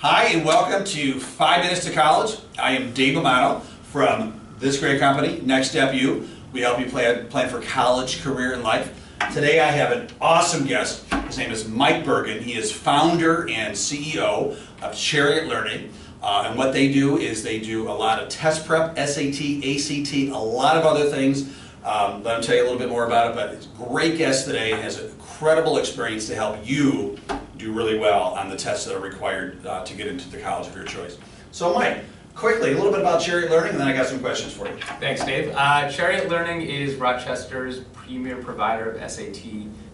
Hi and welcome to 5 Minutes to College. I am Dave Amano from this great company, Next Step U. We help you plan for college, career, and life. Today I have an awesome guest. His name is Mike Bergin. He is founder and CEO of Chariot Learning. And what they do is they do a lot of test prep, SAT, ACT, a lot of other things. Let him tell you a little bit more about it, but it's a great guest today and has incredible experience to help you do really well on the tests that are required to get into the college of your choice. So Mike, quickly, a little bit about Chariot Learning and then I got some questions for you. Thanks, Dave. Chariot Learning is Rochester's premier provider of SAT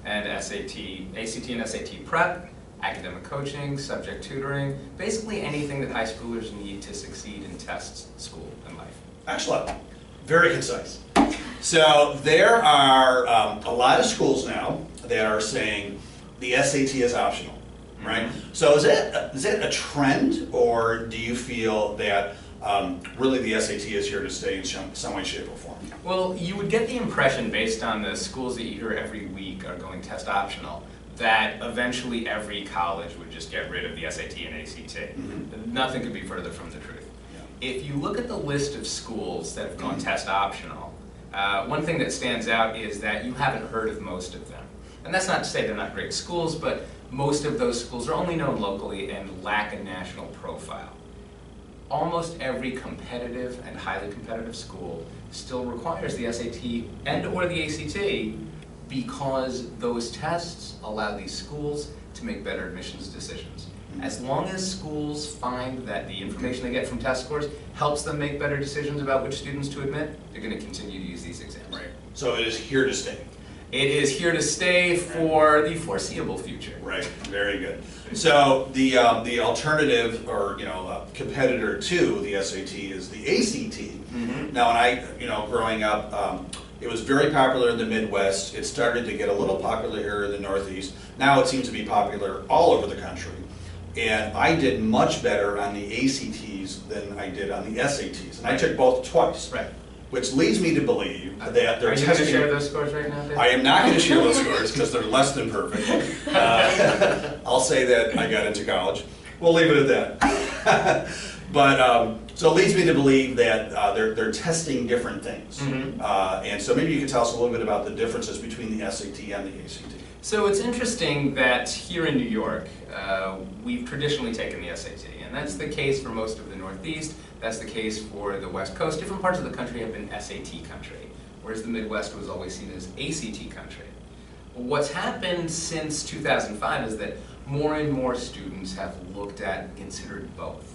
and ACT and SAT prep, academic coaching, subject tutoring, basically anything that high schoolers need to succeed in tests, school, and life. Excellent. Very concise. So there are a lot of schools now that are saying the SAT is optional, right? So is it a trend, or do you feel that really the SAT is here to stay in some way, shape, or form? Well, you would get the impression, based on the schools that you hear every week are going test optional, that eventually every college would just get rid of the SAT and ACT. Mm-hmm. Nothing could be further from the truth. Yeah. If you look at the list of schools that have gone test optional, one thing that stands out is that you haven't heard of most of them. And that's not to say they're not great schools, but most of those schools are only known locally and lack a national profile. Almost every competitive and highly competitive school still requires the SAT and or the ACT because those tests allow these schools to make better admissions decisions. As long as schools find that the information they get from test scores helps them make better decisions about which students to admit, they're going to continue to use these exams. Right. So it is here to stay. It is here to stay for the foreseeable future. Right. Very good. So the alternative, or competitor to the SAT is the ACT. Mm-hmm. Now, when I growing up, it was very popular in the Midwest. It started to get a little popular here in the Northeast. Now it seems to be popular all over the country. And I did much better on the ACTs than I did on the SATs. And I took both twice. Right. Which leads me to believe that they're testing. Are you going to share those scores right now, Dave? I am not going to share those scores because they're less than perfect. I'll say that I got into college. We'll leave it at that. But so it leads me to believe that they're testing different things. Mm-hmm. And so maybe you could tell us a little bit about the differences between the SAT and the ACT. So it's interesting that here in New York, we've traditionally taken the SAT, and that's the case for most of the Northeast. That's the case for the West Coast. Different parts of the country have been SAT country, whereas the Midwest was always seen as ACT country. What's happened since 2005 is that more and more students have looked at and considered both.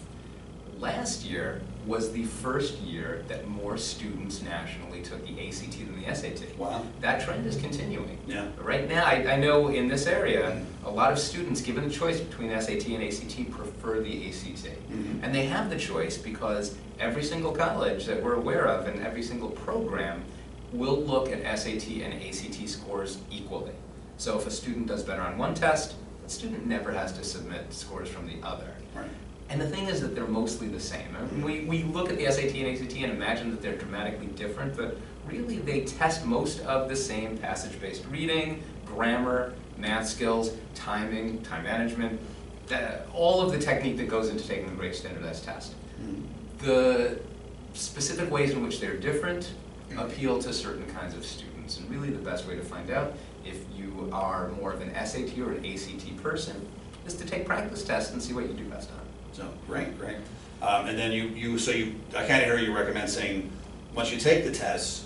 Last year was the first year that more students nationally took the ACT than the SAT. Wow. That trend is continuing. Yeah. Right now, I know in this area, a lot of students, given the choice between SAT and ACT, prefer the ACT. Mm-hmm. And they have the choice because every single college that we're aware of and every single program will look at SAT and ACT scores equally. So if a student does better on one test, the student never has to submit scores from the other. Right. And the thing is that they're mostly the same. I mean, we look at the SAT and ACT and imagine that they're dramatically different, but really they test most of the same passage-based reading, grammar, math skills, timing, time management, all of the technique that goes into taking the great standardized test. Mm-hmm. The specific ways in which they're different appeal to certain kinds of students. And really the best way to find out if you are more of an SAT or an ACT person is to take practice tests and see what you do best on. So great. And then I kind of hear you recommend saying once you take the test,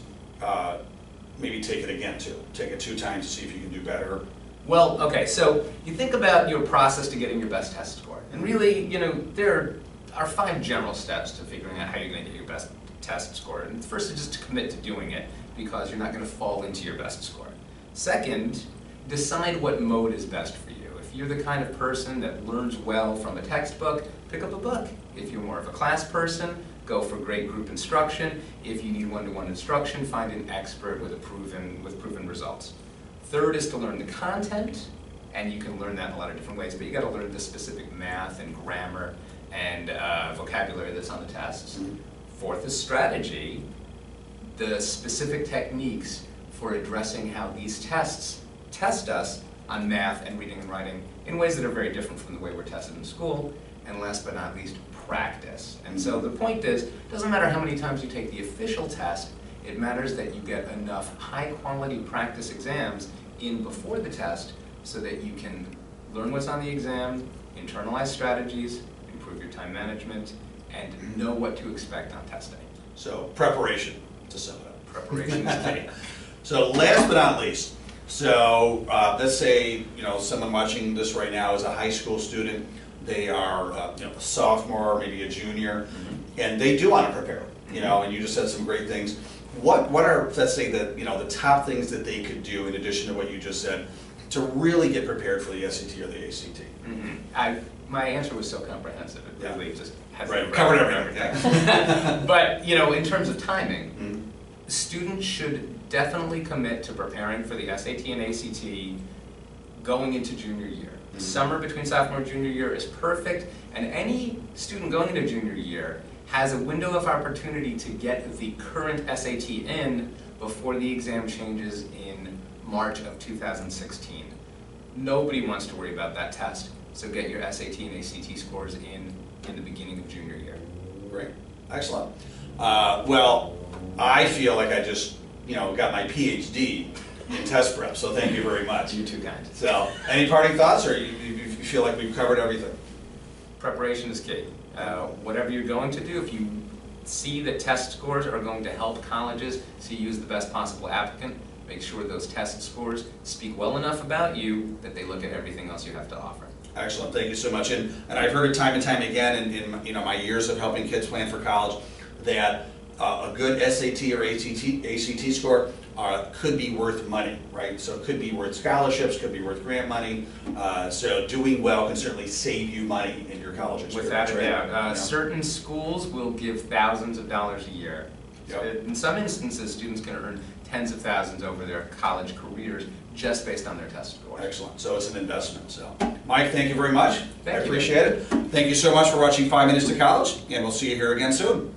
maybe take it again too. Take it 2 times to see if you can do better. Well, okay, so you think about your process to getting your best test score. And really, there are 5 general steps to figuring out how you're going to get your best test score. And the first is just to commit to doing it because you're not going to fall into your best score. Second, decide what mode is best for you. If you're the kind of person that learns well from a textbook, pick up a book. If you're more of a class person, go for great group instruction. If you need one-to-one instruction, find an expert with proven results. Third is to learn the content, and you can learn that in a lot of different ways, but you got to learn the specific math and grammar and vocabulary that's on the tests. Mm-hmm. Fourth is strategy, the specific techniques for addressing how these tests test us on math and reading and writing in ways that are very different from the way we're tested in school. and last but not least, practice. And so the point is, it doesn't matter how many times you take the official test, it matters that you get enough high-quality practice exams in before the test so that you can learn what's on the exam, internalize strategies, improve your time management, and know what to expect on test day. So preparation, to sum it up. Preparation is key. So last but not least, so let's say someone watching this right now is a high school student. They are a sophomore, maybe a junior, and they do want to prepare. And you just said some great things. What are, let's say, the top things that they could do in addition to what you just said to really get prepared for the SAT or the ACT? My answer was so comprehensive. It really just has covered everything. But in terms of timing, students should definitely commit to preparing for the SAT and ACT going into junior year. The summer between sophomore and junior year is perfect, and any student going into junior year has a window of opportunity to get the current SAT in before the exam changes in March of 2016. Nobody wants to worry about that test, so get your SAT and ACT scores in the beginning of junior year. Great, excellent. Well, I feel like I just got my PhD in test prep, so thank you very much. You're too kind. So, any parting thoughts, or you feel like we've covered everything? Preparation is key. Whatever you're going to do, if you see that test scores are going to help colleges see you as the best possible applicant, make sure those test scores speak well enough about you that they look at everything else you have to offer. Excellent, thank you so much. And I've heard it time and time again in my years of helping kids plan for college that a good SAT or ACT score could be worth money, right? So it could be worth scholarships, could be worth grant money. So doing well can certainly save you money in your college experience. Without a doubt. Certain schools will give thousands of dollars a year. Yep. In some instances, students can earn tens of thousands over their college careers just based on their test scores. Excellent. So it's an investment. So, Mike, thank you very much. Thank you. I appreciate it. Thank you so much for watching 5 Minutes to College, and we'll see you here again soon.